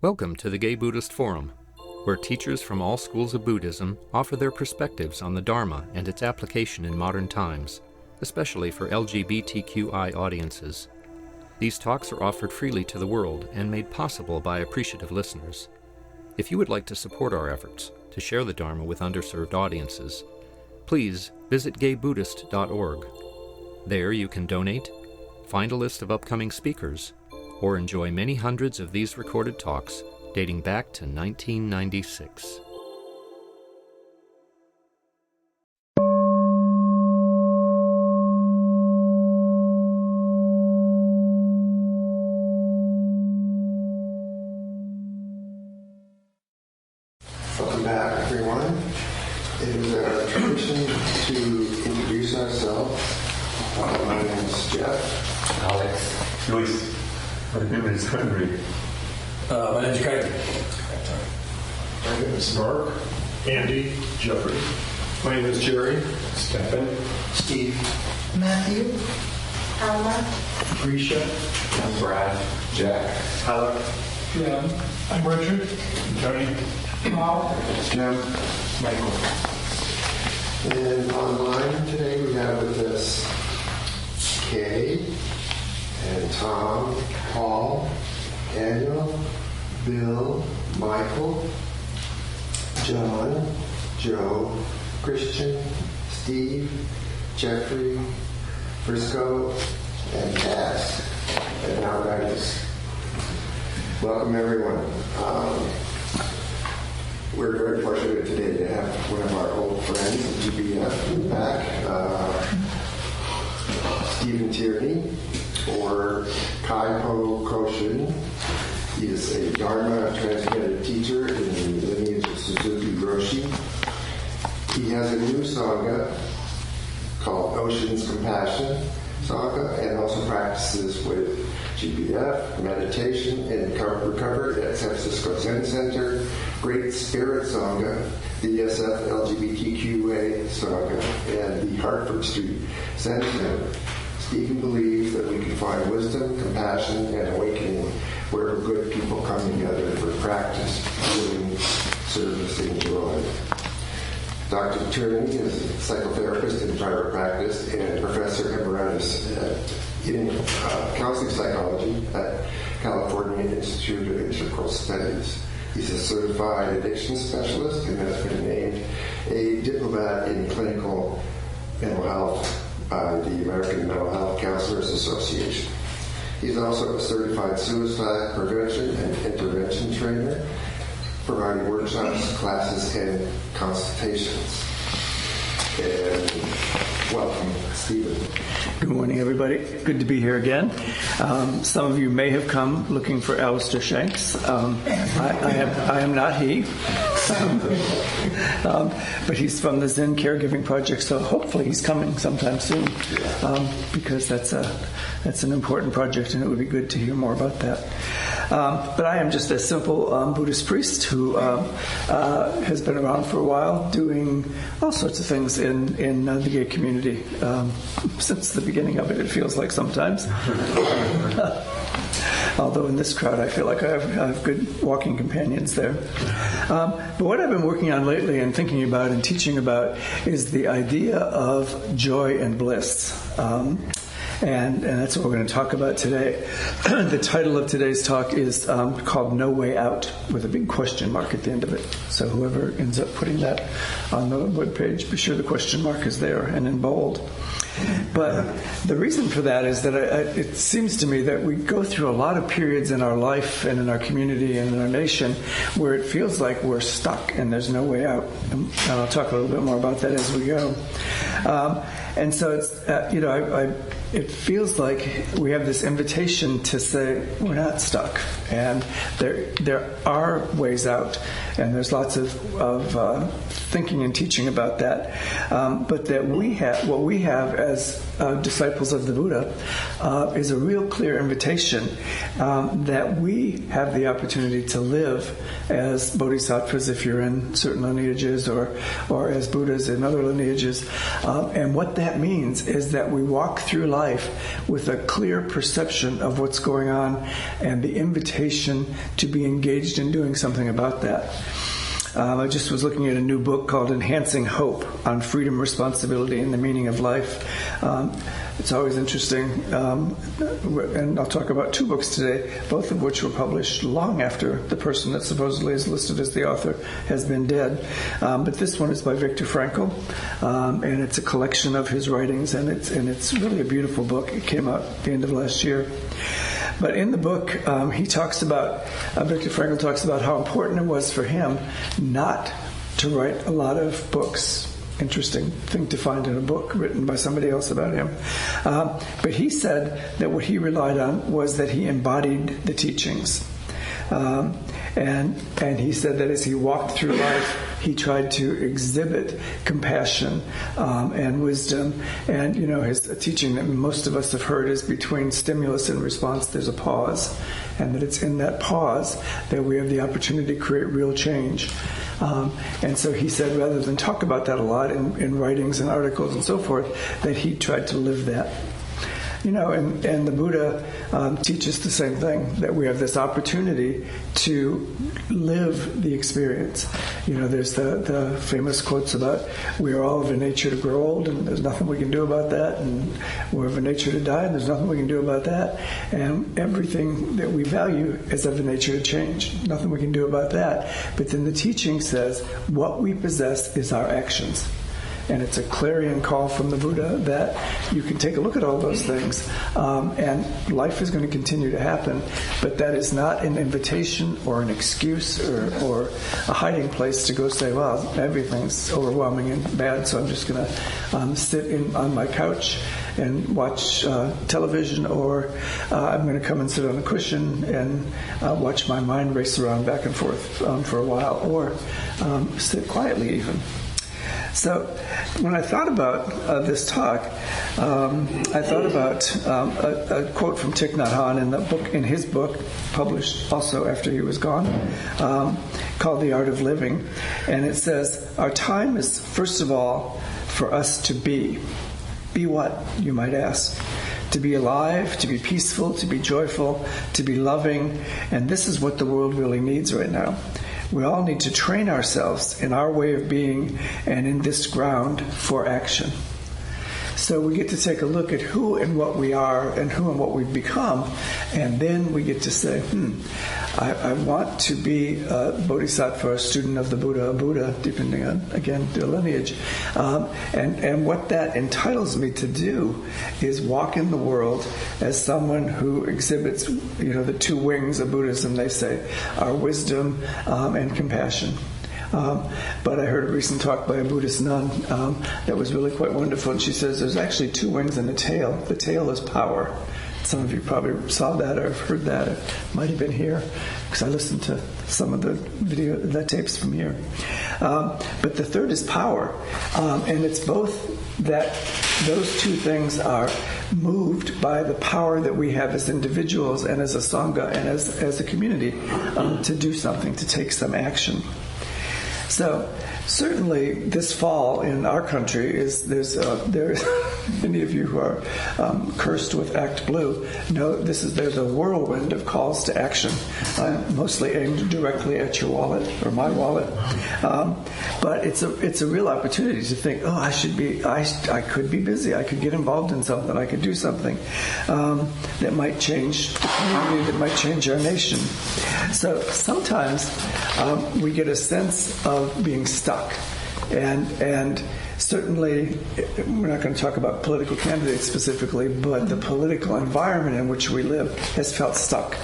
Welcome to the Gay Buddhist Forum, where teachers from all schools of Buddhism offer their perspectives on the Dharma and its application in modern times, especially for LGBTQI audiences. These talks are offered freely to the world and made possible by appreciative listeners. If you would like to support our efforts to share the Dharma with underserved audiences, please visit gaybuddhist.org. There you can donate, find a list of upcoming speakers, or enjoy many hundreds of these recorded talks dating back to 1996. Welcome back, everyone. It is our tradition to introduce ourselves. My name is Jeff. Alex. Luis. My name is Henry. My name is Craig. My name is Mark. Andy. Jeffrey. My name is Jerry. Stephen. Steve. Matthew. Alma. Grisha. I'm Brad. Jack. Alec. Jim. I'm Richard. Tony. Paul. Jim. Michael. And online today we have with us Kay and Tom, Paul, Daniel, Bill, Michael, John, Joe, Christian, Steve, Jeffrey, Briscoe, and Cass. And now guys, welcome everyone. We're very fortunate today to have one of our old friends, GBF, back, Stephen Tierney, or Kaipo Koshin. He is a Dharma transmitted teacher in the lineage of Suzuki Roshi. He has a new sangha called Ocean's Compassion Sangha, and also practices with GBF, meditation, and recovered at San Francisco Zen Center, Great Spirit Sangha, the ESF LGBTQA Sangha, and the Hartford Street Zen Center. Stephen believes that we can find wisdom, compassion, and awakening wherever good people come together for practice, healing, service, and joy. Dr. Tierney is a psychotherapist in private practice and professor emeritus in counseling psychology at California Institute of Integral Studies. He's a certified addiction specialist and has been named a diplomat in clinical mental health by the American Mental Health Counselors Association. He's also a certified suicide prevention and intervention trainer, providing workshops, classes, and consultations. And welcome, Stephen. Good morning, everybody. Good to be here again. Some of you may have come looking for Alistair Shanks. I am not he. But he's from the Zen Caregiving Project, so hopefully he's coming sometime soon, because that's an important project, and it would be good to hear more about that. But I am just a simple Buddhist priest who has been around for a while, doing all sorts of things in the gay community since the beginning of it. It feels like sometimes. Although in this crowd, I feel like I have good walking companions there. But what I've been working on lately and thinking about and teaching about is the idea of joy and bliss. And that's what we're going to talk about today. The title of today's talk is called No Way Out, with a big question mark at the end of it. So whoever ends up putting that on the webpage, be sure the question mark is there and in bold. But the reason for that is that it seems to me that we go through a lot of periods in our life and in our community and in our nation where it feels like we're stuck and there's no way out. And I'll talk a little bit more about that as we go. And so it's, it feels like we have this invitation to say we're not stuck, and there are ways out, and there's lots of thinking and teaching about that. But that what we have as disciples of the Buddha is a real clear invitation that we have the opportunity to live as bodhisattvas if you're in certain lineages, or as Buddhas in other lineages. And what that means is that we walk through life with a clear perception of what's going on and the invitation invitation to be engaged in doing something about that. I just was looking at a new book called Enhancing Hope on Freedom, Responsibility, and the Meaning of Life. It's always interesting, and I'll talk about two books today, both of which were published long after the person that supposedly is listed as the author has been dead. But this one is by Viktor Frankl, and it's a collection of his writings, and it's really a beautiful book. It came out at the end of last year. But in the book, Viktor Frankl talks about how important it was for him not to write a lot of books. Interesting thing to find in a book written by somebody else about him. But he said that what he relied on was that he embodied the teachings. And he said that as he walked through life, he tried to exhibit compassion and wisdom. And, his teaching that most of us have heard is between stimulus and response, there's a pause. And that it's in that pause that we have the opportunity to create real change. And so he said, rather than talk about that a lot in writings and articles and so forth, that he tried to live that. And the Buddha teaches the same thing, that we have this opportunity to live the experience. There's the famous quotes about we are all of a nature to grow old, and there's nothing we can do about that, and we're of a nature to die, and there's nothing we can do about that, and everything that we value is of a nature to change. Nothing we can do about that. But then the teaching says what we possess is our actions. And it's a clarion call from the Buddha that you can take a look at all those things, and life is going to continue to happen, but that is not an invitation or an excuse or a hiding place to go say, well, everything's overwhelming and bad, so I'm just going to sit on my couch and watch television, or I'm going to come and sit on a cushion and watch my mind race around back and forth for a while, or sit quietly even. So when I thought about this talk, I thought about a quote from Thich Nhat in his book, published also after he was gone, called The Art of Living. And it says, our time is, first of all, for us to be. Be what, you might ask? To be alive, to be peaceful, to be joyful, to be loving. And this is what the world really needs right now. We all need to train ourselves in our way of being and in this ground for action. So we get to take a look at who and what we are and who and what we've become, and then we get to say, I want to be a bodhisattva, a student of the Buddha, a Buddha, depending on, again, their lineage. And what that entitles me to do is walk in the world as someone who exhibits, the two wings of Buddhism, they say, are wisdom and compassion. But I heard a recent talk by a Buddhist nun that was really quite wonderful, and she says there's actually two wings and a tail. The tail is power. Some of you probably saw that or have heard that. It might have been here, because I listened to some of the tapes from here. But the third is power, and it's both that those two things are moved by the power that we have as individuals and as a sangha and as a community to do something, to take some action. So certainly this fall in our country there's many of you who are cursed with Act Blue know there's a whirlwind of calls to action, mostly aimed directly at your wallet or my wallet. But it's a real opportunity to think, I could be busy, I could get involved in something, I could do something that might change the community, that might change our nation. So sometimes we get a sense of being stuck. And certainly, we're not going to talk about political candidates specifically, but the political environment in which we live has felt stuck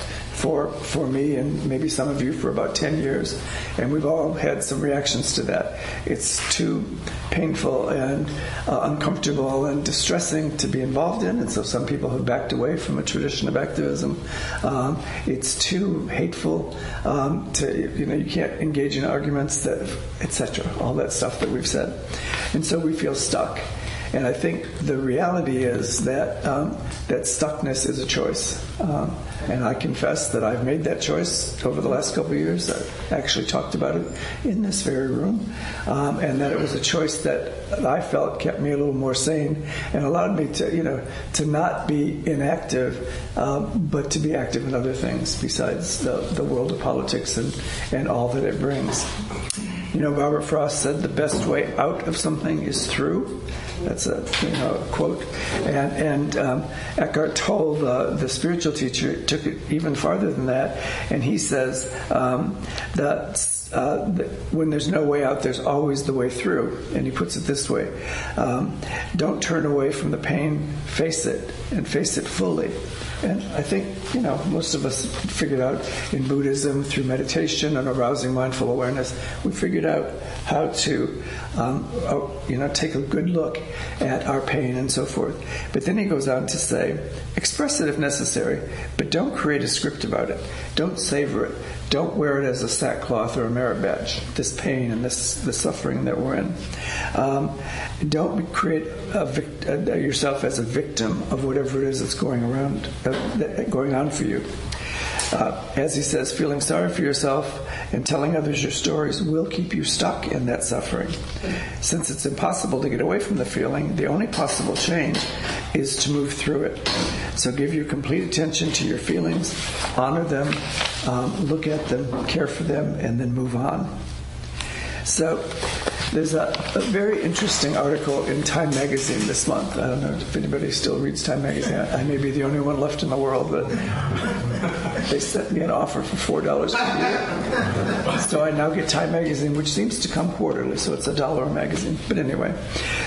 for me and maybe some of you for about 10 years. And we've all had some reactions to that. It's too painful and uncomfortable and distressing to be involved in, and so some people have backed away from a tradition of activism. It's too hateful you can't engage in arguments, that etc., all that stuff that we've said. And so we feel stuck. And I think the reality is that that stuckness is a choice. And I confess that I've made that choice over the last couple of years. I actually talked about it in this very room. And that it was a choice that I felt kept me a little more sane and allowed me to not be inactive, but to be active in other things besides the world of politics and all that it brings. Robert Frost said the best way out of something is through. That's a quote. And Eckhart Tolle, the spiritual teacher, took it even farther than that. And he says that when there's no way out, there's always the way through. And he puts it this way. Don't turn away from the pain. Face it, and face it fully. And I think, most of us figured out in Buddhism through meditation and arousing mindful awareness, we figured out how to, take a good look at our pain and so forth. But then he goes on to say, express it if necessary, but don't create a script about it. Don't savor it. Don't wear it as a sackcloth or a merit badge, this pain and the suffering that we're in. Don't create yourself as a victim of whatever it is that's going on for you. As he says, feeling sorry for yourself and telling others your stories will keep you stuck in that suffering. Since it's impossible to get away from the feeling, the only possible change is to move through it. So give your complete attention to your feelings, honor them, look at them, care for them, and then move on. So there's a very interesting article in Time magazine this month. I don't know if anybody still reads Time magazine. I may be the only one left in the world, but they sent me an offer for $4 a year. So I now get Time magazine, which seems to come quarterly, so it's $1 a magazine. But anyway,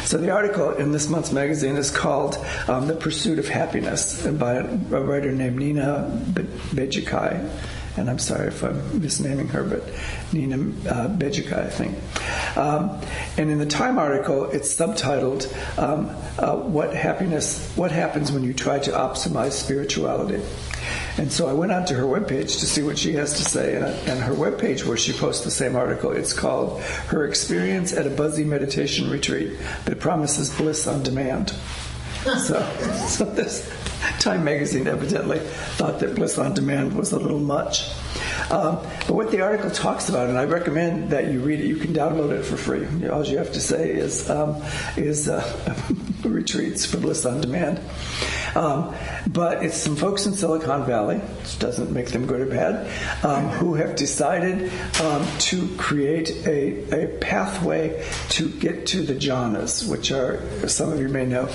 so the article in this month's magazine is called The Pursuit of Happiness by a writer named Nina Bejikai. And I'm sorry if I'm misnaming her, but Nina Bejikai, I think. And in the Time article, it's subtitled, What Happens When You Try to Optimize Spirituality? And so I went onto her webpage to see what she has to say, and her webpage where she posts the same article, it's called Her Experience at a Buzzy Meditation Retreat That Promises Bliss on Demand. So this Time magazine evidently thought that Bliss on Demand was a little much. But what the article talks about, and I recommend that you read it, you can download it for free. All you have to say is retreats for Bliss on Demand. But it's some folks in Silicon Valley, which doesn't make them good or bad, who have decided to create a pathway to get to the jhanas, which are, some of you may know,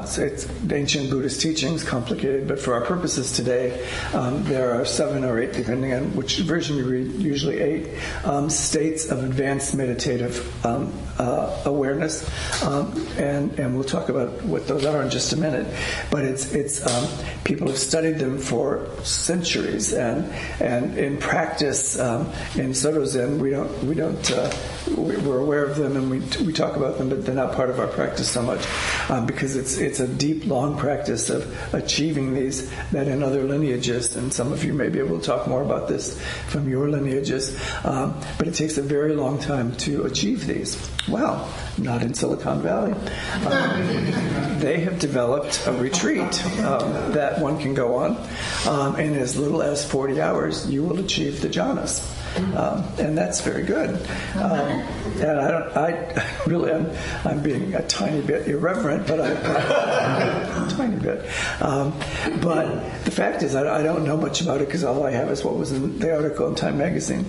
it's ancient Buddhist teachings, complicated, but for our purposes today, there are 7 or 8, depending on which version you read, usually 8, states of advanced meditative awareness, and we'll talk about what those are in just a minute. But it's people have studied them for centuries, and in practice in Soto Zen we're aware of them and we talk about them, but they're not part of our practice so much because it's a deep, long practice of achieving these that in other lineages, and some of you may be able to talk more about this from your lineages, but it takes a very long time to achieve these. Well, not in Silicon Valley. They have developed a retreat that one can go on. In as little as 40 hours, you will achieve the jhanas. And that's very good. And I'm being a tiny bit irreverent, but a tiny bit. But the fact is, I don't know much about it because all I have is what was in the article in Time magazine.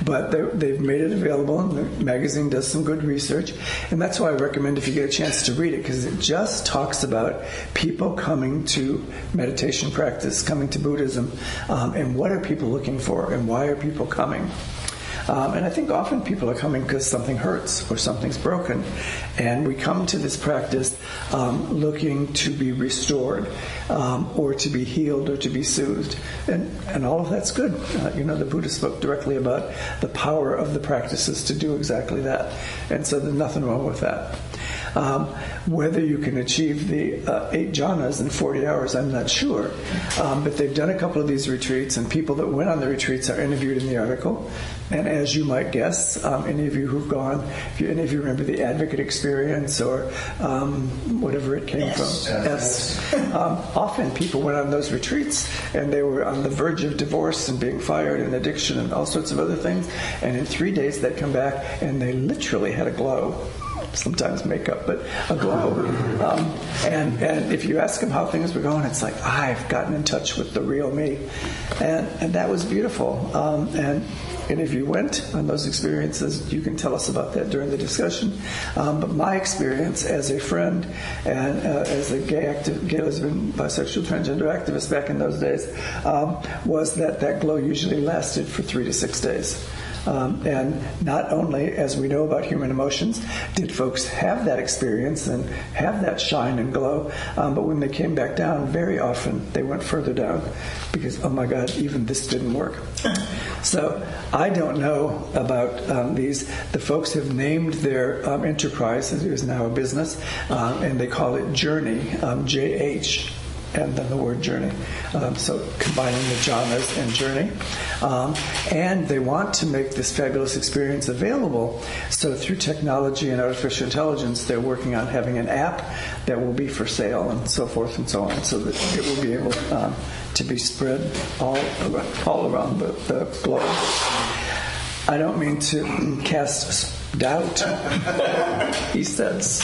But they've made it available, and the magazine does some good research. And that's why I recommend if you get a chance to read it, because it just talks about people coming to meditation practice, coming to Buddhism, and what are people looking for, and why are people coming. And I think often people are coming because something hurts or something's broken. And we come to this practice looking to be restored or to be healed or to be soothed. And all of that's good. The Buddha spoke directly about the power of the practices to do exactly that. And so there's nothing wrong with that. Whether you can achieve the 8 jhanas in 40 hours, I'm not sure. But they've done a couple of these retreats, and people that went on the retreats are interviewed in the article. And as you might guess, any of you who've gone, if any of you remember the Advocate experience or whatever it came from, often people went on those retreats and they were on the verge of divorce and being fired and addiction and all sorts of other things. And in 3 days they'd come back and they literally had a glow. Sometimes makeup, but a glow. And if you ask them how things were going, it's like, I've gotten in touch with the real me. And that was beautiful. And if you went on those experiences, you can tell us about that during the discussion. But my experience as a friend and as a gay, lesbian, bisexual, transgender activist back in those days was that glow usually lasted for 3 to 6 days. And not only, as we know about human emotions, did folks have that experience and have that shine and glow, but when they came back down, very often they went further down because, oh my God, even this didn't work. So I don't know about these. The folks have named their enterprise, it is now a business, and they call it Journey, JH. And then the word journey. So combining the jhanas and journey. And they want to make this fabulous experience available. So through technology and artificial intelligence, they're working on having an app that will be for sale and so forth and so on, so that it will be able to be spread all around the globe. I don't mean to cast doubt, he says.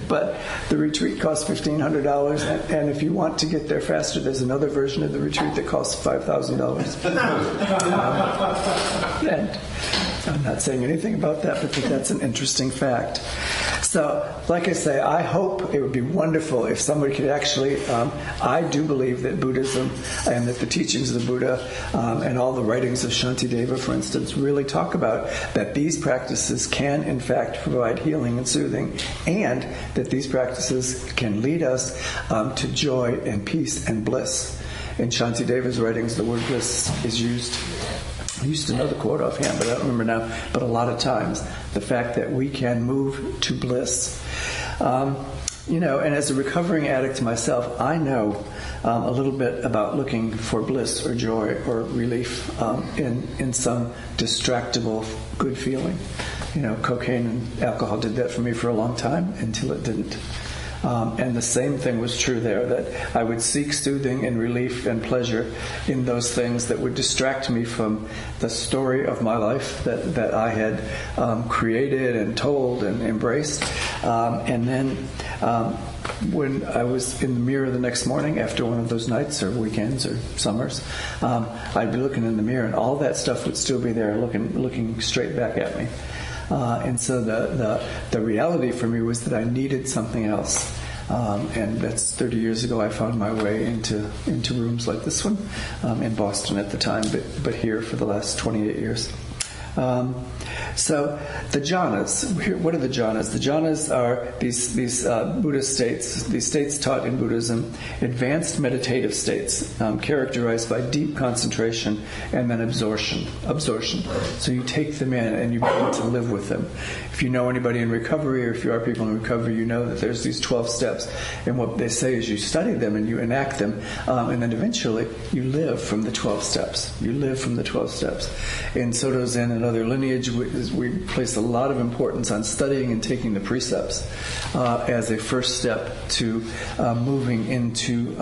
But the retreat costs $1,500, and if you want to get there faster, there's another version of the retreat that costs $5,000. And I'm not saying anything about that, but that's an interesting fact. So, like I say, I hope it would be wonderful if somebody could actually, I do believe that Buddhism and that the teachings of the Buddha and all the writings of Shantideva, for instance, really talk about that these practices can, in fact, provide healing and soothing, and that these practices can lead us to joy and peace and bliss. In Shantideva's writings, the word bliss is used. I used to know the quote offhand, but I don't remember now. But a lot of times, the fact that we can move to bliss. And as a recovering addict myself, I know a little bit about looking for bliss or joy or relief in some distractible good feeling. Cocaine and alcohol did that for me for a long time until it didn't. And the same thing was true there, that I would seek soothing and relief and pleasure in those things that would distract me from the story of my life that I had created and told and embraced. And then when I was in the mirror the next morning after one of those nights or weekends or summers, I'd be looking in the mirror and all that stuff would still be there looking straight back at me. And so the reality for me was that I needed something else. And that's 30 years ago I found my way into rooms like this one in Boston at the time, but here for the last 28 years. So the jhanas, what are the jhanas? The jhanas are these Buddhist states, these states taught in Buddhism, advanced meditative states characterized by deep concentration and then absorption. So you take them in and you begin to live with them. If you know anybody in recovery, or if you are people in recovery, you know that there's these 12 steps. And what they say is you study them and you enact them, and then eventually you live from the 12 steps. You live from the 12 steps. In Soto Zen and other lineage, we place a lot of importance on studying and taking the precepts as a first step to moving into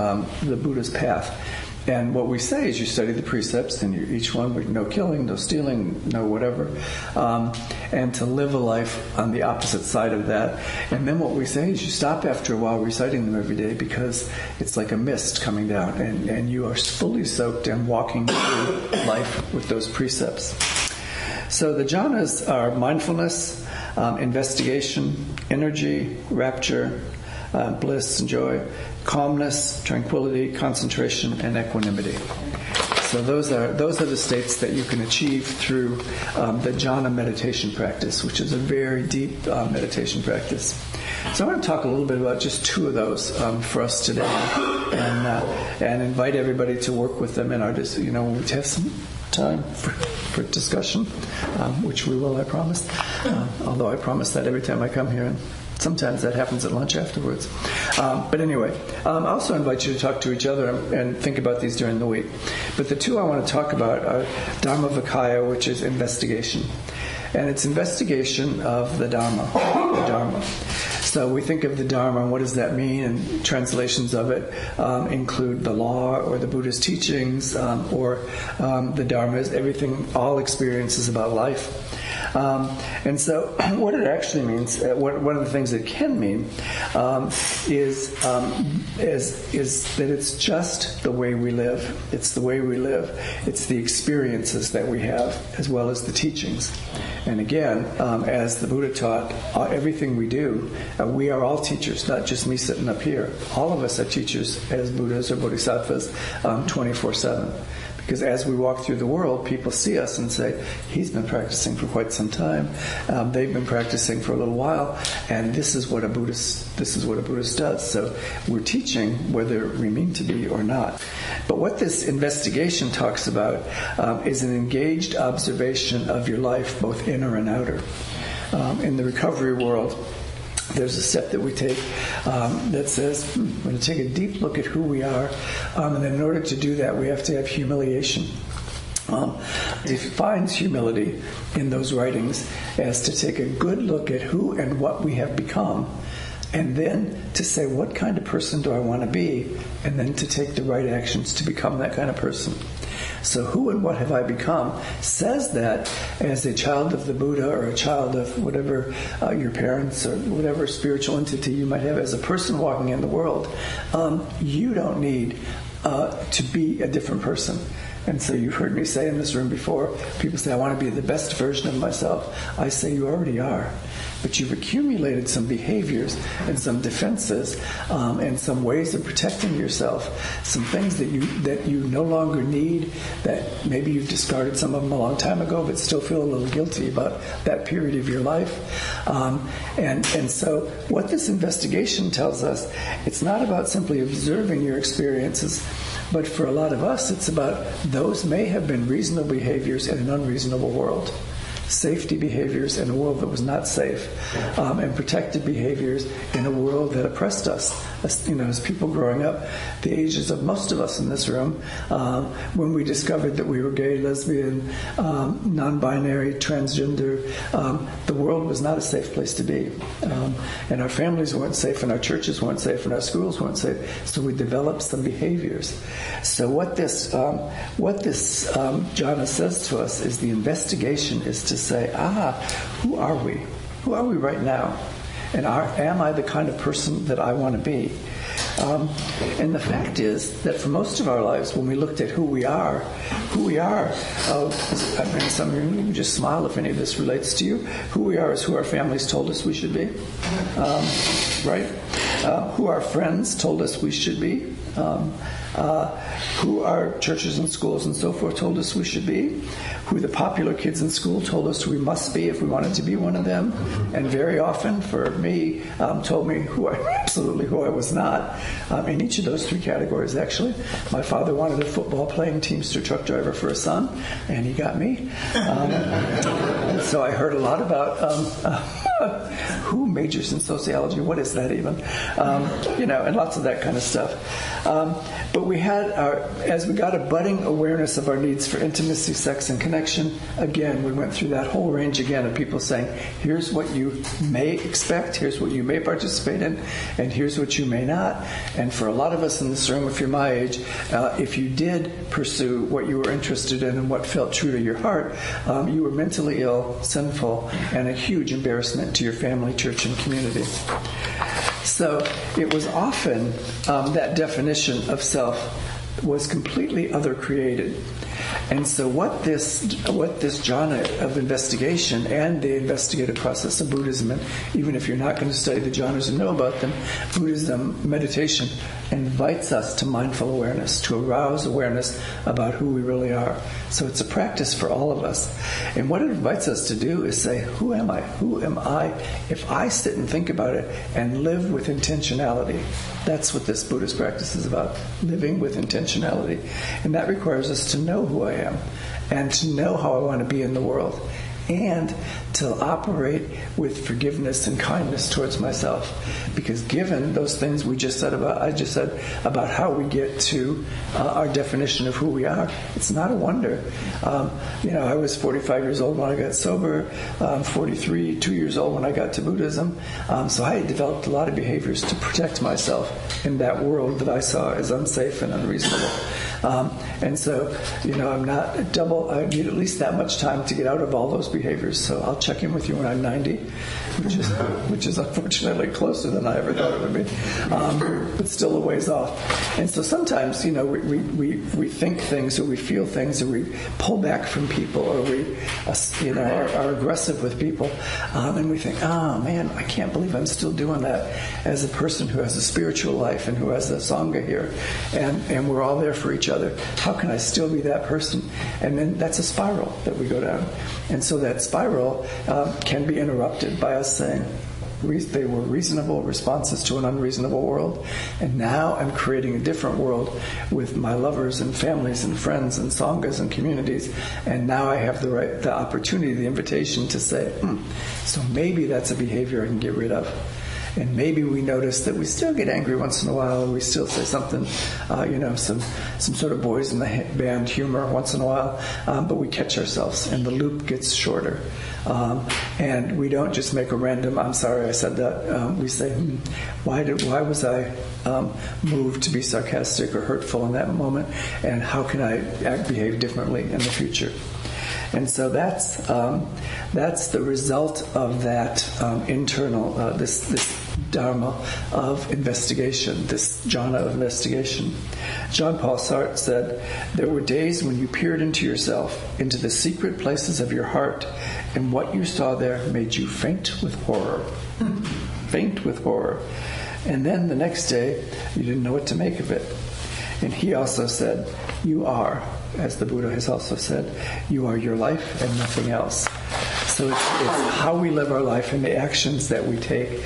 the Buddha's path. And what we say is you study the precepts, and each one with no killing, no stealing, no whatever, and to live a life on the opposite side of that. And then what we say is you stop after a while reciting them every day, because it's like a mist coming down, and you are fully soaked and walking through life with those precepts. So the jhanas are mindfulness, investigation, energy, rapture, bliss and joy, calmness, tranquility, concentration, and equanimity. So those are the states that you can achieve through the jhana meditation practice, which is a very deep meditation practice. So I want to talk a little bit about just two of those for us today, and invite everybody to work with them in our, when we have some time for discussion, which we will, I promise. Although I promise that every time I come here, and sometimes that happens at lunch afterwards. But anyway, I also invite you to talk to each other and think about these during the week. But the two I want to talk about are Dharma Vaya, which is investigation. And it's investigation of the Dharma. So we think of the Dharma, and what does that mean? And translations of it include the law or the Buddhist teachings, or the Dharma is everything, all experiences about life. And so what it actually means, one of the things it can mean, is that it's just the way we live. It's the way we live. It's the experiences that we have, as well as the teachings. And again, as the Buddha taught, everything we do, we are all teachers, not just me sitting up here. All of us are teachers as Buddhas or Bodhisattvas 24/7. Because as we walk through the world, people see us and say, he's been practicing for quite some time. They've been practicing for a little while, and this is what a Buddhist does. So we're teaching whether we mean to be or not. But what this investigation talks about is an engaged observation of your life, both inner and outer. In the recovery world, there's a step that we take that says, we're going to take a deep look at who we are, and then in order to do that, we have to have humiliation. He defines humility in those writings as to take a good look at who and what we have become, and then to say, what kind of person do I want to be, and then to take the right actions to become that kind of person. So who and what have I become says that as a child of the Buddha or a child of whatever your parents or whatever spiritual entity you might have, as a person walking in the world, you don't need to be a different person. And so you've heard me say in this room before, people say, I want to be the best version of myself. I say you already are. But you've accumulated some behaviors and some defenses and some ways of protecting yourself, some things that you no longer need, that maybe you've discarded some of them a long time ago, but still feel a little guilty about that period of your life. And so what this investigation tells us, it's not about simply observing your experiences, but for a lot of us, it's about those may have been reasonable behaviors in an unreasonable world. Safety behaviors in a world that was not safe, and protected behaviors in a world that oppressed us. As people growing up, the ages of most of us in this room, when we discovered that we were gay, lesbian, non-binary, transgender, the world was not a safe place to be. And our families weren't safe, and our churches weren't safe, and our schools weren't safe. So we developed some behaviors. So what this jhana says to us is the investigation is to say, who are we? Who are we right now? And am I the kind of person that I want to be? And the fact is that for most of our lives, when we looked at who we are, some of you just smile if any of this relates to you. Who we are is who our families told us we should be, right? Who our friends told us we should be, who our churches and schools and so forth told us we should be, who the popular kids in school told us we must be if we wanted to be one of them, and very often, for me, told me absolutely who I was not. In each of those three categories, actually. My father wanted a football-playing Teamster truck driver for a son, and he got me. And so I heard a lot about who majors in sociology, what is that even? And lots of that kind of stuff. But we had, as we got a budding awareness of our needs for intimacy, sex, and connection, again, we went through that whole range again of people saying, here's what you may expect, here's what you may participate in, and here's what you may not. And for a lot of us in this room, if you're my age, if you did pursue what you were interested in and what felt true to your heart, you were mentally ill, sinful, and a huge embarrassment to your family, church, and community. So it was often that definition of self was completely other created. And so what this jhana of investigation and the investigative process of Buddhism, and even if you're not going to study the jhanas and know about them, Buddhism meditation invites us to mindful awareness, to arouse awareness about who we really are. So it's a practice for all of us. And what it invites us to do is say, who am I? Who am I? If I sit and think about it and live with intentionality, that's what this Buddhist practice is about, living with intentionality. And that requires us to know who I am and to know how I want to be in the world. and to operate with forgiveness and kindness towards myself. Because given those things I just said about how we get to our definition of who we are, it's not a wonder. I was 45 years old when I got sober, 43, 2 years old when I got to Buddhism. So I had developed a lot of behaviors to protect myself in that world that I saw as unsafe and unreasonable. And so, I'm not I need at least that much time to get out of all those behaviors. So I'll check in with you when I'm 90, which is unfortunately closer than I ever thought it would be, but still a ways off. And so sometimes, we think things, or we feel things, or we pull back from people, or we, are aggressive with people, and we think, oh man, I can't believe I'm still doing that as a person who has a spiritual life and who has a sangha here, and we're all there for each other. How can I still be that person? And then that's a spiral that we go down. And so that spiral can be interrupted by us saying, they were reasonable responses to an unreasonable world, and now I'm creating a different world with my lovers and families and friends and sanghas and communities, and now I have the opportunity, the invitation to say, so maybe that's a behavior I can get rid of. And maybe we notice that we still get angry once in a while, or we still say something, some sort of boys in the band humor once in a while, but we catch ourselves, and the loop gets shorter. And we don't just make a random, I'm sorry I said that. We say, why was I moved to be sarcastic or hurtful in that moment, and how can I behave differently in the future? And so that's the result of that internal, this dharma of investigation, this jhana of investigation. John Paul Sartre said, there were days when you peered into yourself, into the secret places of your heart, and what you saw there made you faint with horror. Faint with horror. And then the next day, you didn't know what to make of it. And he also said, you are, as the Buddha has also said, you are your life and nothing else. So it's how we live our life and the actions that we take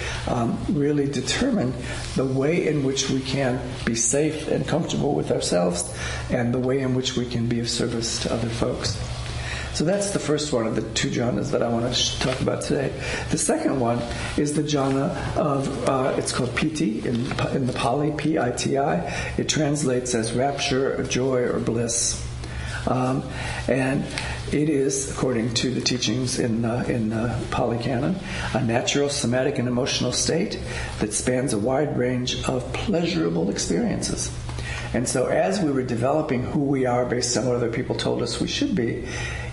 really determine the way in which we can be safe and comfortable with ourselves, and the way in which we can be of service to other folks. So that's the first one of the two jhanas that I want to talk about today. The second one is the jhana of, it's called piti in the Pali, P-I-T-I. It translates as rapture, or joy, or bliss. And it is, according to the teachings in Pali Canon, a natural somatic and emotional state that spans a wide range of pleasurable experiences. And so as we were developing who we are based on what other people told us we should be,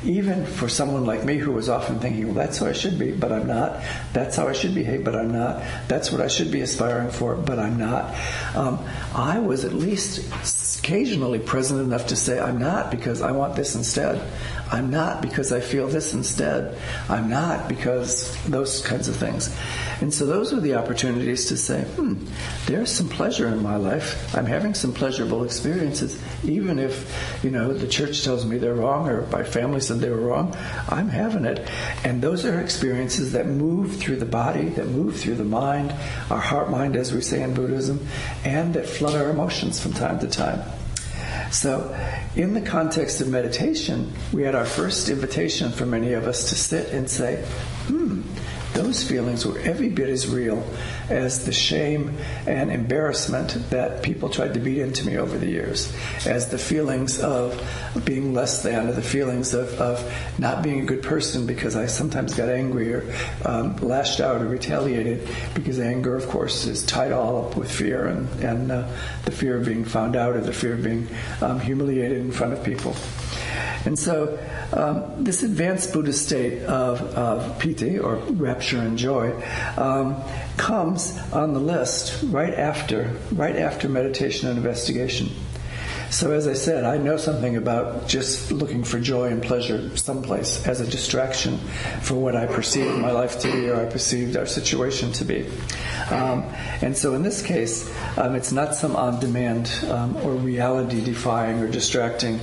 even for someone like me who was often thinking, well, that's how I should be, but I'm not. That's how I should behave, but I'm not. That's what I should be aspiring for, but I'm not. I was at least occasionally present enough to say, I'm not because I want this instead. I'm not because I feel this instead. I'm not because those kinds of things. And so those are the opportunities to say, there's some pleasure in my life. I'm having some pleasurable experiences, even if, the church tells me they're wrong, or my family said they were wrong. I'm having it. And those are experiences that move through the body, that move through the mind, our heart-mind, as we say in Buddhism, and that flood our emotions from time to time. So in the context of meditation, we had our first invitation for many of us to sit and say, those feelings were every bit as real as the shame and embarrassment that people tried to beat into me over the years, as the feelings of being less than, or the feelings of not being a good person because I sometimes got angry or lashed out or retaliated, because anger, of course, is tied all up with fear and the fear of being found out, or the fear of being humiliated in front of people. And so this advanced Buddhist state of piti, or rapture and joy, comes on the list right after meditation and investigation. So as I said, I know something about just looking for joy and pleasure someplace as a distraction for what I perceive my life to be, or I perceived our situation to be. And so in this case, it's not some on-demand or reality-defying or distracting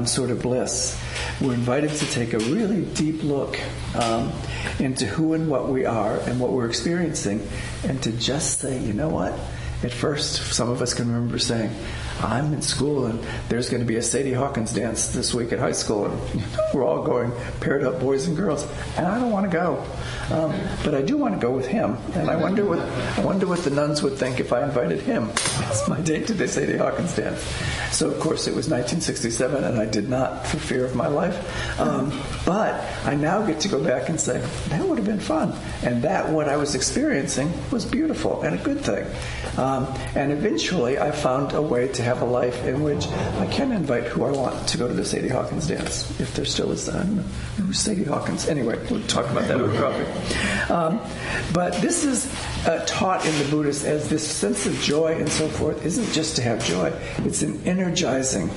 sort of bliss. We're invited to take a really deep look into who and what we are and what we're experiencing, and to just say, you know what? At first, some of us can remember saying, I'm in school and there's going to be a Sadie Hawkins dance this week at high school, and we're all going paired up, boys and girls, and I don't want to go. But I do want to go with him, and I wonder what the nuns would think if I invited him as my date to the Sadie Hawkins dance. So, of course, it was 1967, and I did not, for fear of my life. But I now get to go back and say, that would have been fun. And that, what I was experiencing, was beautiful and a good thing. And eventually, I found a way to have a life in which I can invite who I want to go to the Sadie Hawkins dance, if there still is. I don't know who's Sadie Hawkins. Anyway, we'll talk about that over coffee. But this is taught in the Buddhist as this sense of joy and so forth isn't just to have joy. It's an energizing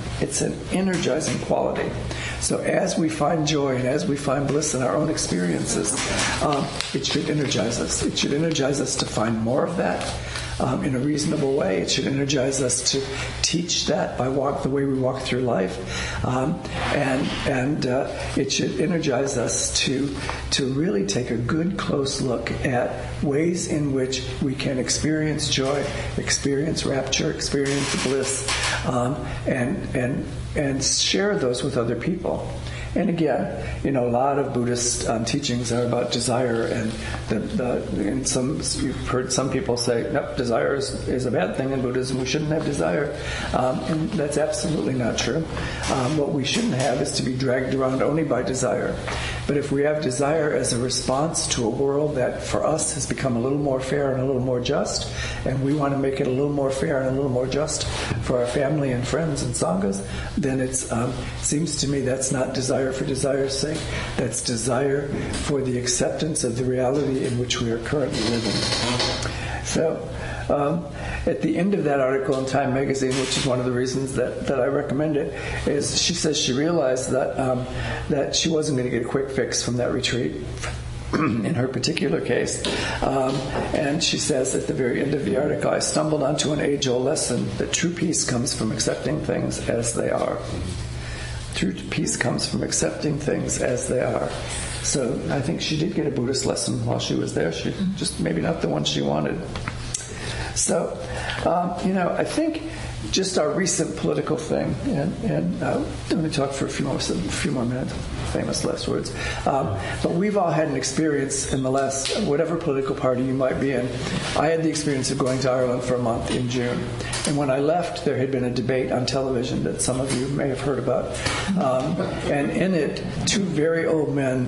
quality. So as we find joy and as we find bliss in our own experiences, it should energize us. It should energize us to find more of that in a reasonable way. It should energize us to teach that by the way we walk through life, and it should energize us to really take a good close look at ways in which we can experience joy, experience rapture, experience bliss, and share those with other people. And again, a lot of Buddhist teachings are about desire, and you've heard some people say, nope, desire is a bad thing in Buddhism. We shouldn't have desire, and that's absolutely not true. What we shouldn't have is to be dragged around only by desire. But if we have desire as a response to a world that for us has become a little more fair and a little more just, and we want to make it a little more fair and a little more just for our family and friends and sanghas, then it seems to me that's not desire for desire's sake. That's desire for the acceptance of the reality in which we are currently living. So, at the end of that article in Time magazine, which is one of the reasons that I recommend it, is she says she realized that she wasn't going to get a quick fix from that retreat in her particular case. And she says at the very end of the article, I stumbled onto an age-old lesson that true peace comes from accepting things as they are. True peace comes from accepting things as they are. So I think she did get a Buddhist lesson while she was there. She just maybe not the one she wanted. So, I think just our recent political thing, and let me talk for a few more minutes, famous last words. But we've all had an experience in the last, whatever political party you might be in. I had the experience of going to Ireland for a month in June. And when I left, there had been a debate on television that some of you may have heard about. And in it, two very old men,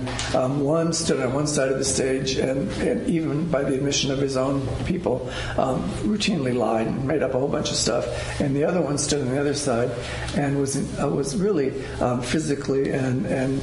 one stood on one side of the stage and even by the admission of his own people, routinely lied and made up a whole bunch of stuff. And the other one stood on the other side and was really physically and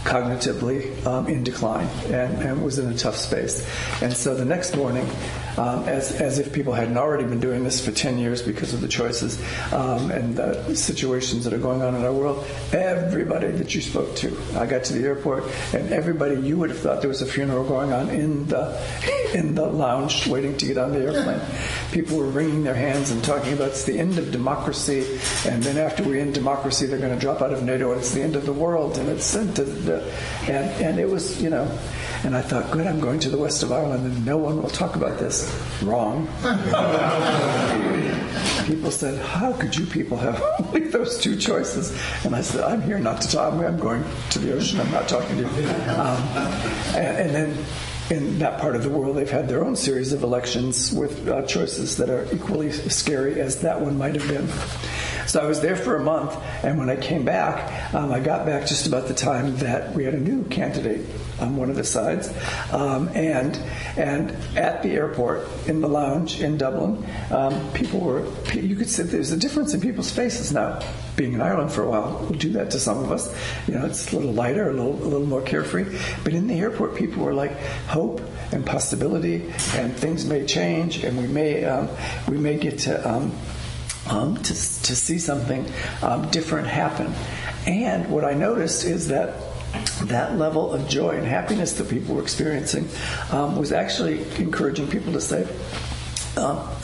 cognitively in decline and was in a tough space. And so the next morning, as if people hadn't already been doing this for 10 years because of the choices and the situations that are going on in our world, everybody that you spoke to, I got to the airport, and everybody you would have thought there was a funeral going on in the lounge waiting to get on the airplane. People were wringing their hands and talking about it's the end of democracy, and then after we end democracy, they're going to drop out of NATO, and it's the end of the world, and it's and it was, and I thought, good, I'm going to the west of Ireland, and no one will talk about this. Wrong. People said, how could you people have only those two choices? And I said, I'm here not to talk. I'm going to the ocean. I'm not talking to you. And then in that part of the world, they've had their own series of elections with choices that are equally scary as that one might have been. So I was there for a month, and when I came back, I got back just about the time that we had a new candidate on one of the sides. And at the airport, in the lounge in Dublin, you could see there's a difference in people's faces now. Being in Ireland for a while will do that to some of us. It's a little lighter, a little more carefree. But in the airport, people were like hope and possibility, and things may change, and we may get to see something different happen. And what I noticed is that level of joy and happiness that people were experiencing was actually encouraging people to say,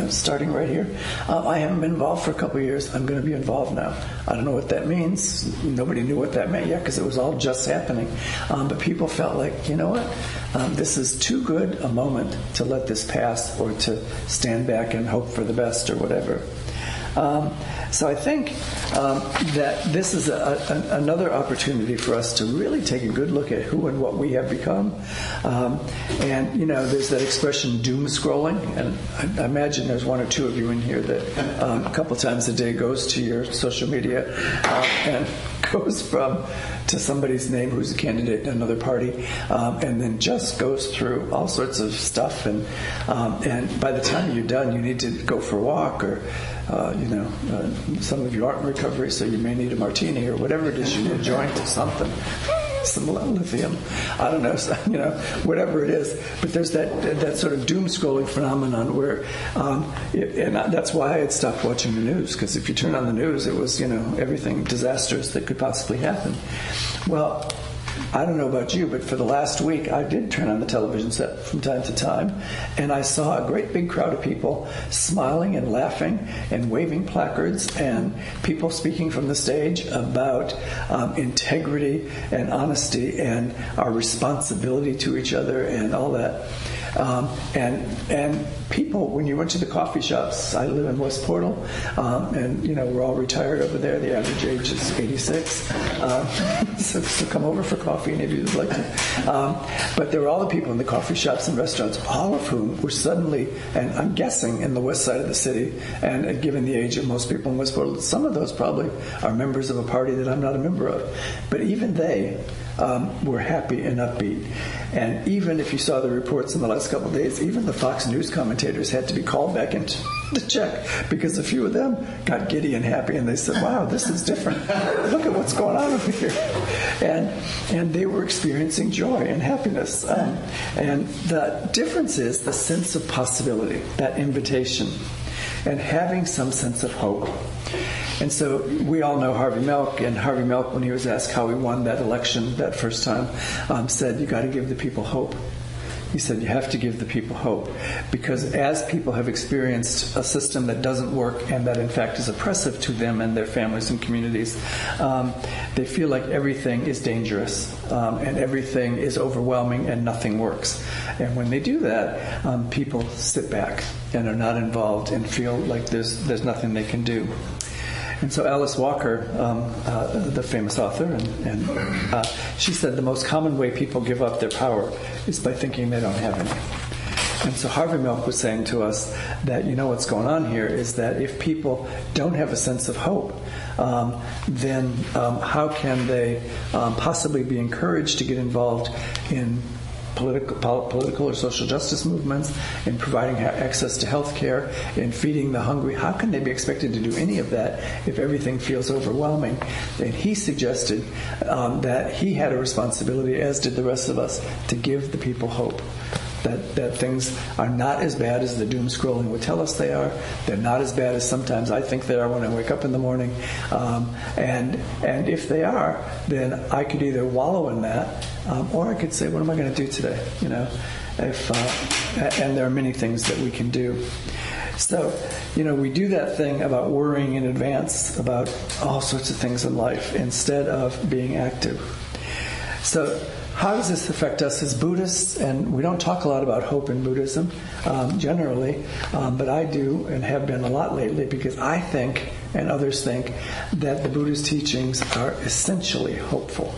starting right here. I haven't been involved for a couple of years. I'm going to be involved now. I don't know what that means. Nobody knew what that meant yet because it was all just happening. But people felt like, you know what? This is too good a moment to let this pass or to stand back and hope for the best or whatever. So I think that this is another opportunity for us to really take a good look at who and what we have become. And, there's that expression doom scrolling. And I imagine there's one or two of you in here that a couple times a day goes to your social media and goes to somebody's name who's a candidate in another party, and then just goes through all sorts of stuff. And by the time you're done, you need to go for a walk or some of you aren't in recovery, so you may need a martini or whatever it is you need, a joint or something, some lithium, I don't know, whatever it is. But there's that sort of doom scrolling phenomenon where, and that's why I had stopped watching the news, because if you turn on the news, it was everything disastrous that could possibly happen. Well, I don't know about you, but for the last week, I did turn on the television set from time to time, and I saw a great big crowd of people smiling and laughing and waving placards, and people speaking from the stage about integrity and honesty and our responsibility to each other and all that. And people, when you went to the coffee shops, I live in West Portal, and we're all retired over there. The average age is 86. So come over for coffee, any of you would like to. But there were all the people in the coffee shops and restaurants, all of whom were suddenly, and I'm guessing in the west side of the city, and given the age of most people in West Portal, some of those probably are members of a party that I'm not a member of. But even they were happy and upbeat. And even if you saw the reports in the last couple of days, even the Fox News commentators had to be called back in to check, because a few of them got giddy and happy, and they said, wow, this is different. Look at what's going on over here. And they were experiencing joy and happiness. And the difference is the sense of possibility, that invitation, and having some sense of hope. And so we all know Harvey Milk, and Harvey Milk, when he was asked how he won that election that first time, said, you got to give the people hope. He said, you have to give the people hope, because as people have experienced a system that doesn't work and that in fact is oppressive to them and their families and communities, they feel like everything is dangerous and everything is overwhelming and nothing works. And when they do that, people sit back and are not involved and feel like there's nothing they can do. And so Alice Walker, the famous author, and she said the most common way people give up their power is by thinking they don't have any. And so Harvey Milk was saying to us that, what's going on here is that if people don't have a sense of hope, then how can they possibly be encouraged to get involved in political or social justice movements, in providing access to health care, in feeding the hungry? How can they be expected to do any of that if everything feels overwhelming? And he suggested that he had a responsibility, as did the rest of us, to give the people hope. That things are not as bad as the doom scrolling would tell us they are. They're not as bad as sometimes I think they are when I wake up in the morning. And if they are, then I could either wallow in that, or I could say, what am I going to do today? And there are many things that we can do. So, we do that thing about worrying in advance about all sorts of things in life instead of being active. So, how does this affect us as Buddhists? And we don't talk a lot about hope in Buddhism generally, but I do and have been a lot lately, because I think, and others think, that the Buddha's teachings are essentially hopeful.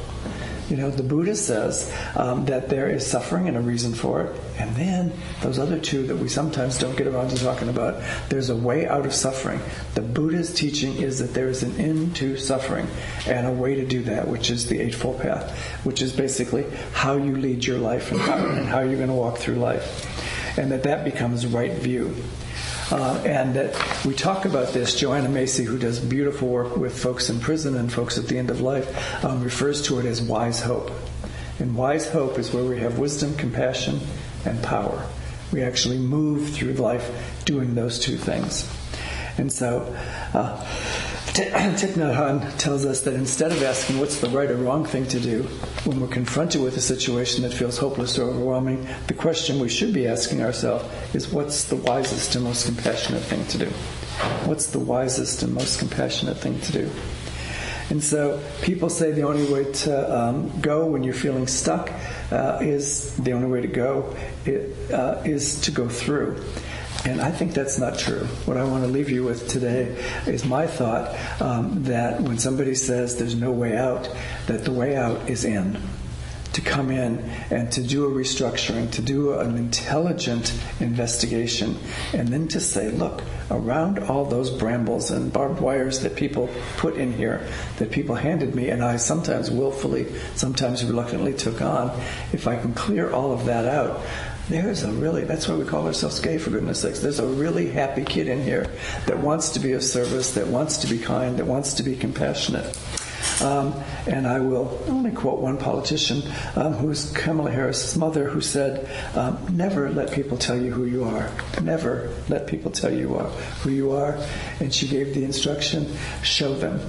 The Buddha says that there is suffering and a reason for it. And then those other two that we sometimes don't get around to talking about, there's a way out of suffering. The Buddha's teaching is that there is an end to suffering and a way to do that, which is the Eightfold Path, which is basically how you lead your life and how you're going to walk through life. And that becomes right view. And that we talk about this. Joanna Macy, who does beautiful work with folks in prison and folks at the end of life, refers to it as wise hope. And wise hope is where we have wisdom, compassion, and power. We actually move through life doing those two things. And so Thich Nhat Hanh tells us that instead of asking what's the right or wrong thing to do when we're confronted with a situation that feels hopeless or overwhelming, the question we should be asking ourselves is what's the wisest and most compassionate thing to do? What's the wisest and most compassionate thing to do? And so people say the only way to go when you're feeling stuck is to go through. And I think that's not true. What I want to leave you with today is my thought that when somebody says there's no way out, that the way out is in. To come in and to do a restructuring, to do an intelligent investigation, and then to say, look, around all those brambles and barbed wires that people put in here, that people handed me, and I sometimes willfully, sometimes reluctantly took on, if I can clear all of that out, that's why we call ourselves gay, for goodness sakes. There's a really happy kid in here that wants to be of service, that wants to be kind, that wants to be compassionate. And I will only quote one politician who's Kamala Harris's mother, who said, never let people tell you who you are. Never let people tell you who you are. And she gave the instruction, show them.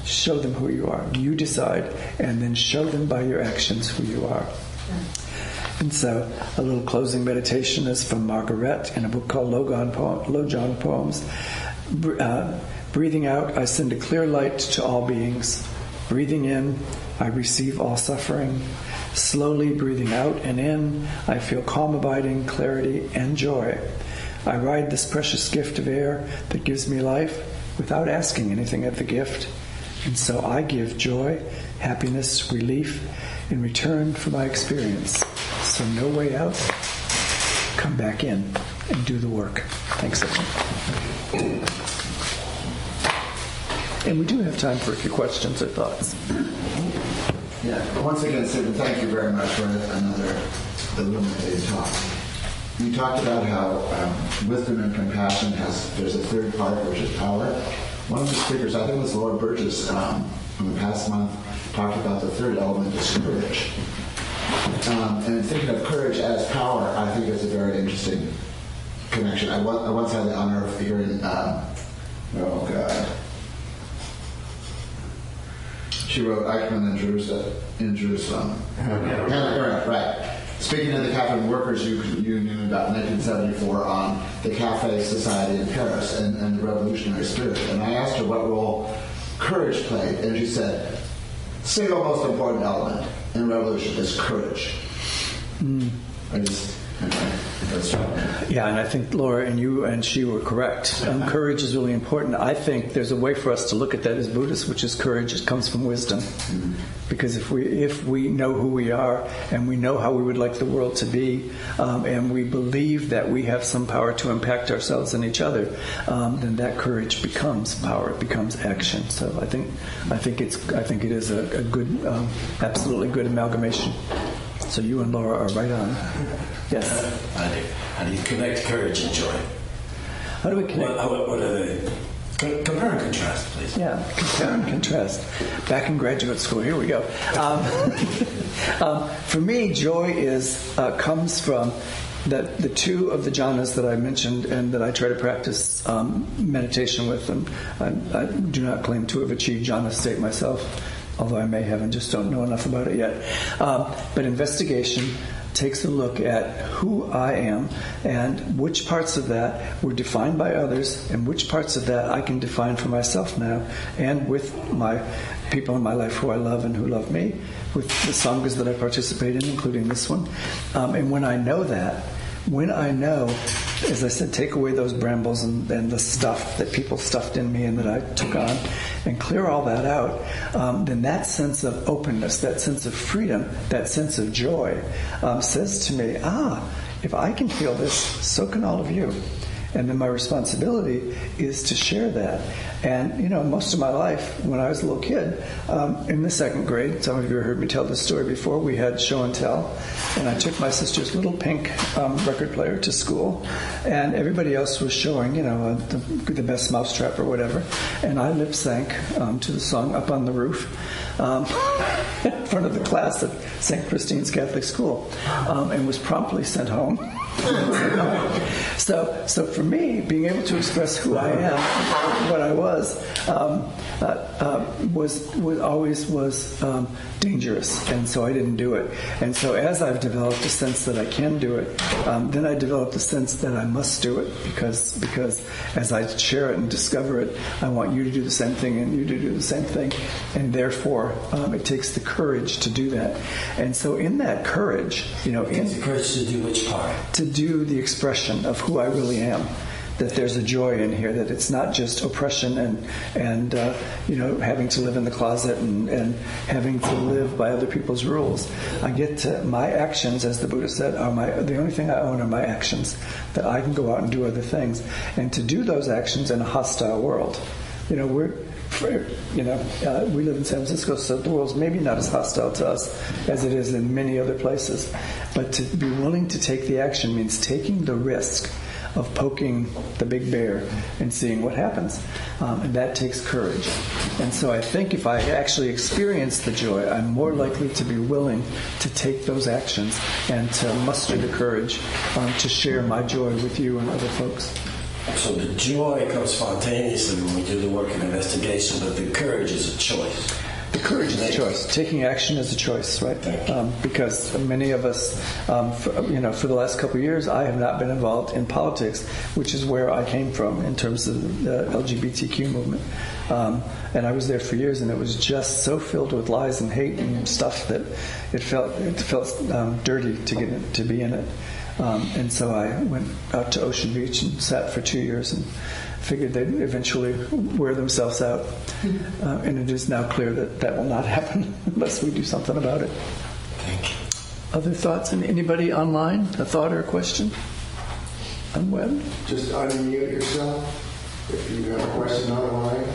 Show them who you are. You decide, and then show them by your actions who you are. And so a little closing meditation is from Margaret in a book called Lojong Poems. Breathing out, I send a clear light to all beings. Breathing in, I receive all suffering. Slowly breathing out and in, I feel calm, abiding, clarity, and joy. I ride this precious gift of air that gives me life without asking anything of the gift. And so I give joy, happiness, relief in return for my experience. So no way out. Come back in and do the work. Thanks, everyone. And we do have time for a few questions or thoughts. Yeah. Once again, Stephen, thank you very much for another illuminating talk. You talked about how wisdom and compassion there's a third part, which is power. One of the speakers, I think it was Lord Burgess, in the past month, talked about the third element is courage. And thinking of courage as power, I think is a very interesting connection. I once had the honor of hearing, she wrote Eichmann in Jerusalem. Hannah, right. Speaking of the Cafe Workers Union about 1974 on the Cafe Society in Paris and the revolutionary spirit. And I asked her what role courage played, and she said, single most important element in revolution is courage. Yeah, and I think Laura and you and she were correct. Courage is really important. I think there's a way for us to look at that as Buddhists, which is courage. It comes from wisdom. Because if we know who we are and we know how we would like the world to be, and we believe that we have some power to impact ourselves and each other, then that courage becomes power. It becomes action. So I think it is a good, absolutely good amalgamation. So you and Laura are right on. Yes. How do you connect courage and joy? How do we connect? What are they? Compare and contrast, please. Yeah, compare and contrast. Back in graduate school, here we go. For me, joy comes from the two of the jhanas that I mentioned and that I try to practice meditation with. And I do not claim to have achieved jhana state myself, although I may have and just don't know enough about it yet. But investigation takes a look at who I am and which parts of that were defined by others and which parts of that I can define for myself now and with my people in my life who I love and who love me, with the sanghas that I participate in, including this one. And when I know, as I said, take away those brambles and the stuff that people stuffed in me and that I took on and clear all that out, then that sense of openness, that sense of freedom, that sense of joy says to me, if I can feel this, so can all of you. And then my responsibility is to share that. And, most of my life, when I was a little kid, in the second grade, some of you have heard me tell this story before, we had show and tell. And I took my sister's little pink record player to school. And everybody else was showing, the best mousetrap or whatever. And I lip sank to the song Up on the Roof in front of the class at St. Christine's Catholic School and was promptly sent home. So for me, being able to express who I am, what I was always dangerous, and so I didn't do it. And so as I've developed a sense that I can do it, then I developed a sense that I must do it because as I share it and discover it, I want you to do the same thing and you to do the same thing, and therefore it takes the courage to do that. And so in that courage, the courage to do which part? To do the expression of who I really am. That there's a joy in here, that it's not just oppression and having to live in the closet and having to live by other people's rules. I get to, my actions, as the Buddha said, the only thing I own are my actions, that I can go out and do other things. And to do those actions in a hostile world. We live in San Francisco, so the world's maybe not as hostile to us as it is in many other places. But to be willing to take the action means taking the risk of poking the big bear and seeing what happens. And that takes courage. And so I think if I actually experience the joy, I'm more likely to be willing to take those actions and to muster the courage to share my joy with you and other folks. So the joy comes spontaneously when we do the work of investigation, but the courage is a choice. The courage is a choice. Taking action is a choice, right? Because many of us, for the last couple of years, I have not been involved in politics, which is where I came from in terms of the LGBTQ movement. And I was there for years, and it was just so filled with lies and hate and stuff that it felt dirty to be in it. And so I went out to Ocean Beach and sat for 2 years and figured they'd eventually wear themselves out. And it is now clear that will not happen unless we do something about it. Thank you. Other thoughts? And anybody online? A thought or a question? On web? Just unmute yourself if you have a question online.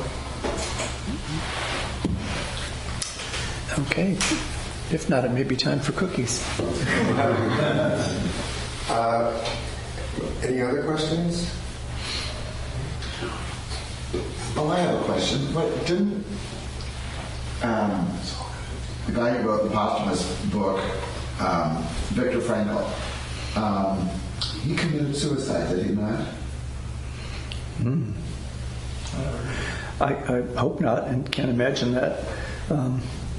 Okay. If not, it may be time for cookies. Any other questions? Oh, I have a question. But didn't the guy who wrote the posthumous book, Viktor Frankl, he committed suicide, did he not? I hope not, and can't imagine that.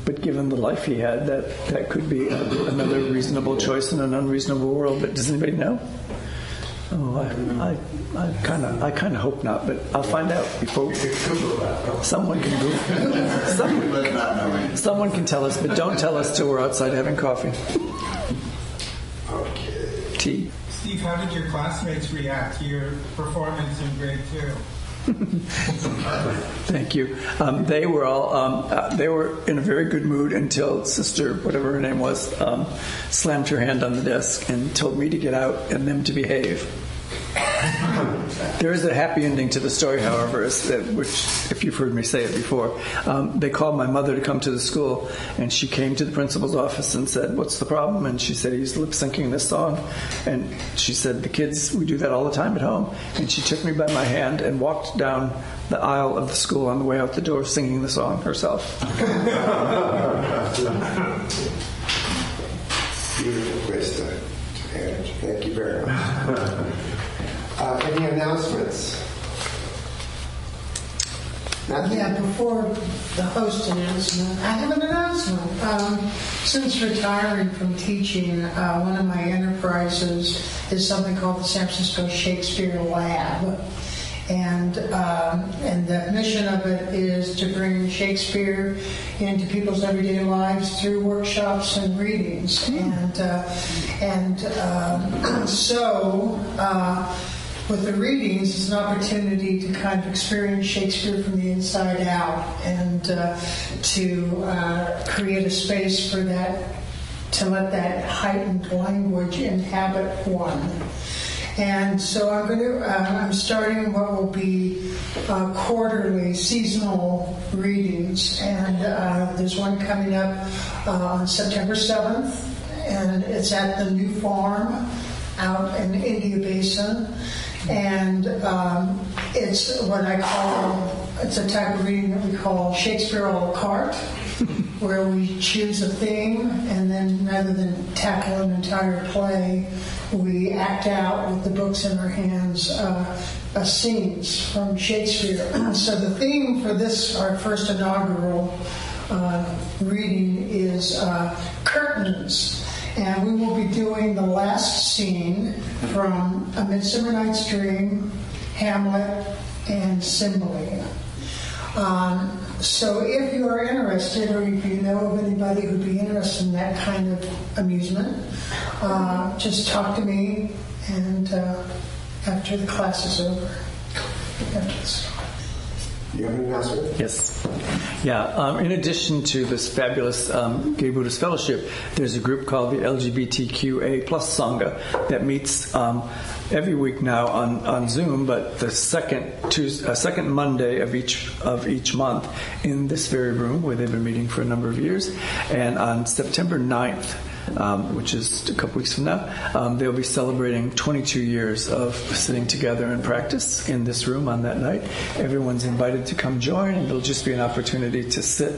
But given the life he had, that could be another reasonable choice in an unreasonable world. But does anybody know? Oh, I kind of hope not, but I'll find out before someone can Google. Someone can tell us, but don't tell us till we're outside having coffee. Okay. Tea. Steve, how did your classmates react to your performance in grade 2? Thank you. They were all they were in a very good mood until Sister, whatever her name was, slammed her hand on the desk and told me to get out and them to behave. There is a happy ending to the story, however, which, if you've heard me say it before, they called my mother to come to the school, and she came to the principal's office and said, "What's the problem?" And she said, "He's lip-syncing this song." And she said, "The kids, we do that all the time at home." And she took me by my hand and walked down the aisle of the school on the way out the door singing the song herself. Beautiful wisdom. Thank you very much. Any announcements? Nothing? Yeah, before the host announcement, I have an announcement. Since retiring from teaching, one of my enterprises is something called the San Francisco Shakespeare Lab. And the mission of it is to bring Shakespeare into people's everyday lives through workshops and readings. So with the readings, it's an opportunity to kind of experience Shakespeare from the inside out and to create a space for that, to let that heightened language inhabit one. And so I'm starting what will be quarterly seasonal readings, and there's one coming up on September 7th, and it's at the New Farm out in the India Basin, and it's what I call, it's a type of reading that we call Shakespeare a la carte. where we choose a theme, and then rather than tackle an entire play, we act out with the books in our hands scenes from Shakespeare. So the theme for this, our first inaugural reading, is curtains. And we will be doing the last scene from A Midsummer Night's Dream, Hamlet, and Cymbeline. So if you are interested, or if you know of anybody who'd be interested in that kind of amusement, just talk to me, and after the class is over. You have any announcement? Yes. Yeah. In addition to this fabulous Gay Buddhist Fellowship, there's a group called the LGBTQA Plus Sangha that meets every week now on Zoom, but the second Monday of each month in this very room where they've been meeting for a number of years. And on September 9th, which is a couple weeks from now, they'll be celebrating 22 years of sitting together in practice in this room on that night. Everyone's invited to come join, and it'll just be an opportunity to sit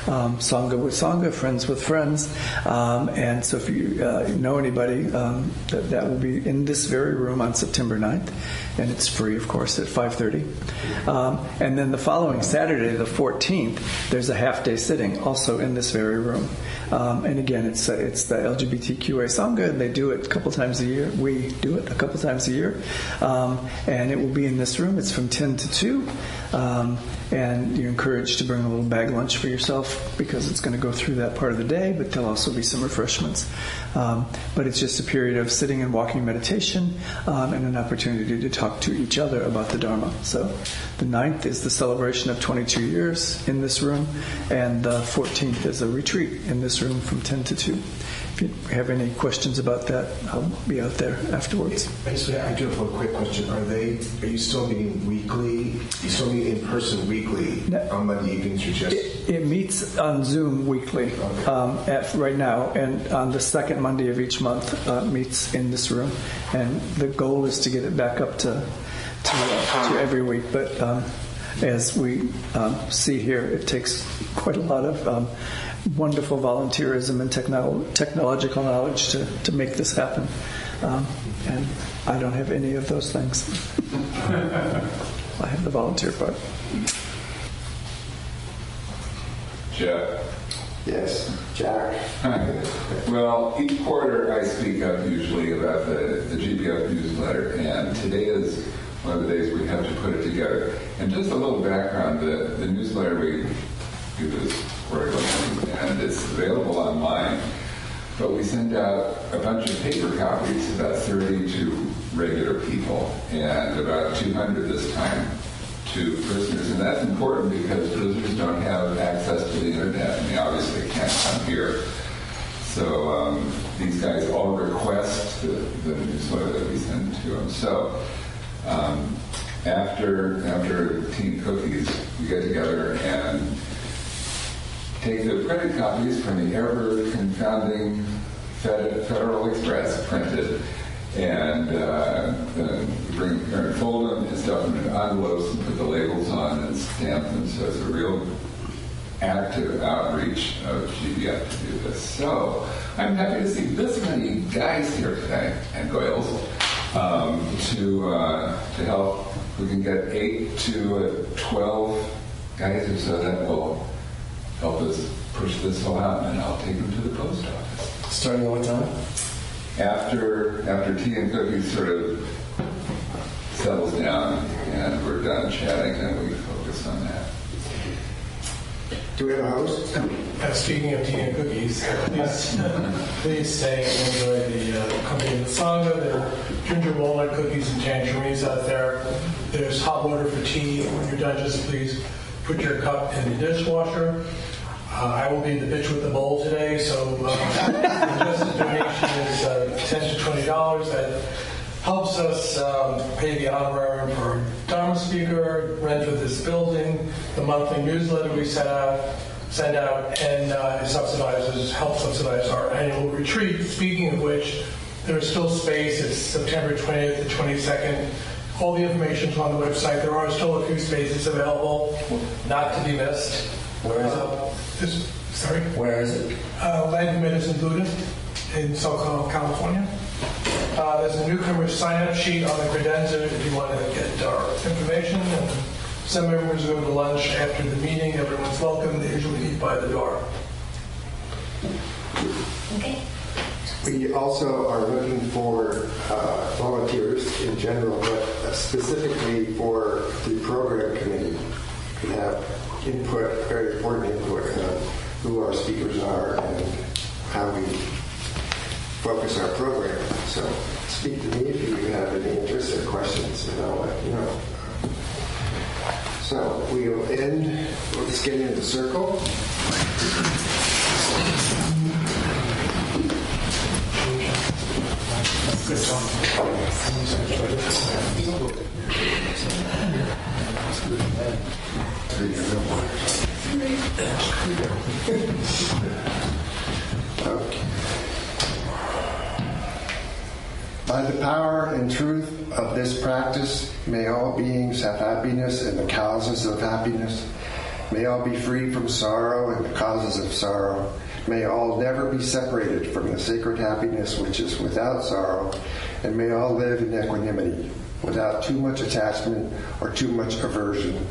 Sangha with Sangha, friends with friends. And so if you know anybody, that will be in this very room on September 9th. And it's free, of course, at 5:30. And then the following Saturday, the 14th, there's a half-day sitting also in this very room. And again, it's the LGBTQA Sangha, and they do it a couple times a year. We do it a couple times a year. And it will be in this room. It's from 10 to 2. And you're encouraged to bring a little bag lunch for yourself because it's going to go through that part of the day, but there'll also be some refreshments. But it's just a period of sitting and walking meditation and an opportunity to talk to each other about the Dharma. So the 9th is the celebration of 22 years in this room, and the 14th is a retreat in this room from 10 to 2. If you have any questions about that, I'll be out there afterwards. I do have one quick question. Are you still meeting weekly? You still meet in person weekly on Monday evenings, or just? It meets on Zoom weekly right now, and on the second Monday of each month meets in this room. And the goal is to get it back up to every week. But as we see here, it takes quite a lot of wonderful volunteerism and technological knowledge to make this happen. And I don't have any of those things. I have the volunteer part. Jeff. Yes, Jack. Hi. Well, each quarter I speak up usually about the GBF newsletter, and today is one of the days we have to put it together. And just a little background, the newsletter we do this quarterly, and it's available online, but we send out a bunch of paper copies, about 30 to regular people, and about 200 this time to prisoners. And that's important because prisoners don't have access to the internet, and they obviously can't come here. So these guys all request the newsletter that we send to them. So after Teen Cookies, we get together and take the printed copies from the ever confounding Federal Express printed, and fold them and stuff them in envelopes and put the labels on and stamp them. So it's a real active outreach of GBF to do this. So I'm happy to see this many guys here today, and girls, to help. We can get 8 to 12 guys or so that will help us push this all out, and I'll take them to the post office. Starting at what time? After tea and cookies sort of settles down and we're done chatting, then we focus on that. Do we have a host? Speaking of tea and cookies, please stay and enjoy the company of the Sangha. There are ginger walnut cookies and tangerines out there. There's hot water for tea. When you're done, just please put your cup in the dishwasher. I will be the bitch with the bowl today, so just the donation is $10 to $20. That helps us pay the honorarium for Dharma speaker, rent of this building, the monthly newsletter we send out, and it helps subsidize our annual retreat. Speaking of which, there's still space. It's September 20th to 22nd. All the information's on the website. There are still a few spaces available, not to be missed. Where is it? This Sorry? Where is it? Land Medicine Buddhist in SoCal, California. There's a newcomer sign-up sheet on the credenza if you want to get our information. And some members go to lunch after the meeting. Everyone's welcome. They usually eat by the door. Okay. We also are looking for volunteers in general, but specifically for the program committee. We have input, very important input on who our speakers are and how we focus our program. So speak to me if you have any interest or questions, and I'll let you know. So we'll end, let's get into the circle. Good Okay. By the power and truth of this practice, may all beings have happiness and the causes of happiness. May all be free from sorrow and the causes of sorrow. May all never be separated from the sacred happiness which is without sorrow. And may all live in equanimity, without too much attachment or too much aversion,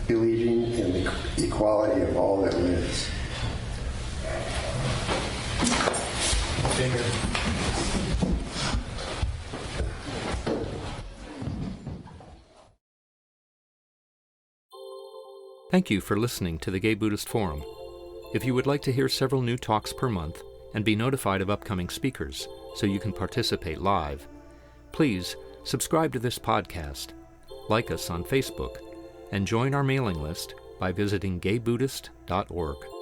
believing in the equality of all that lives. Thank you for listening to the Gay Buddhist Forum. If you would like to hear several new talks per month and be notified of upcoming speakers so you can participate live, please subscribe to this podcast, like us on Facebook, and join our mailing list by visiting gaybuddhist.org.